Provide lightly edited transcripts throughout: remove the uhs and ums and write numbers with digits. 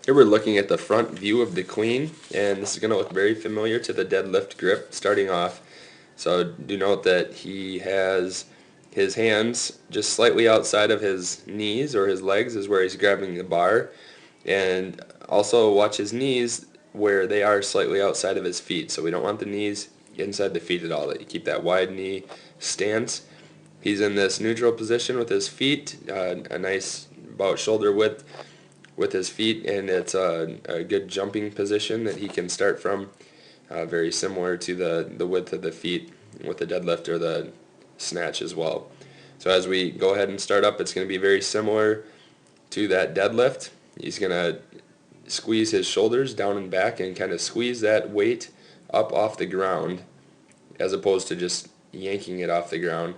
Here we're looking at the front view of the clean, and this is going to look very familiar to the deadlift grip starting off. So do note that he has his hands just slightly outside of his knees, or his legs is where he's grabbing the bar, and also watch his knees where they are slightly outside of his feet. So we don't want the knees inside the feet at all. You keep that wide knee stance. He's in this neutral position with his feet, a nice about shoulder width with his feet, and it's a good jumping position that he can start from, very similar to the width of the feet with the deadlift or the snatch as well. So as we go ahead and start up, it's going to be very similar to that deadlift. He's going to squeeze his shoulders down and back and kind of squeeze that weight up off the ground as opposed to just yanking it off the ground.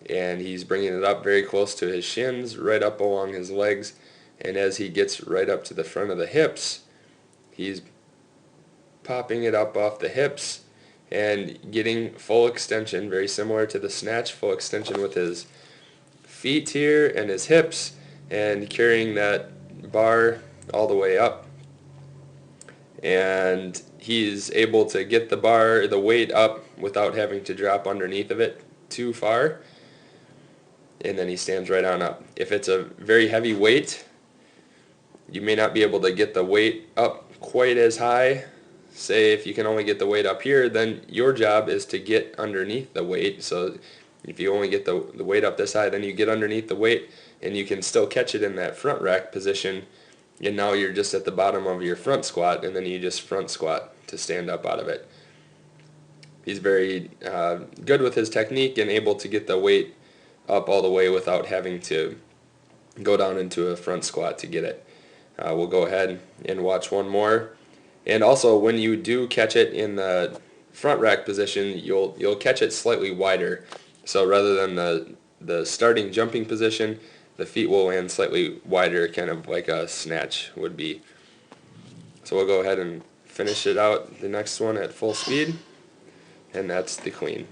And he's bringing it up very close to his shins, right up along his legs, and as he gets right up to the front of the hips, he's popping it up off the hips and getting full extension, very similar to the snatch, full extension with his feet here and his hips, and carrying that bar all the way up. And he's able to get the weight up without having to drop underneath of it too far, and then he stands right on up. If it's a very heavy weight, you may not be able to get the weight up quite as high. Say if you can only get the weight up here, then your job is to get underneath the weight. So if you only get the weight up this high, then you get underneath the weight and you can still catch it in that front rack position, and now you're just at the bottom of your front squat, and then you just front squat to stand up out of it. He's very good with his technique and able to get the weight up all the way without having to go down into a front squat to get it. We'll go ahead and watch one more. And also, when you do catch it in the front rack position, you'll catch it slightly wider. So rather than the starting jumping position, the feet will land slightly wider, kind of like a snatch would be. So we'll go ahead and finish it out, the next one at full speed, and that's the clean.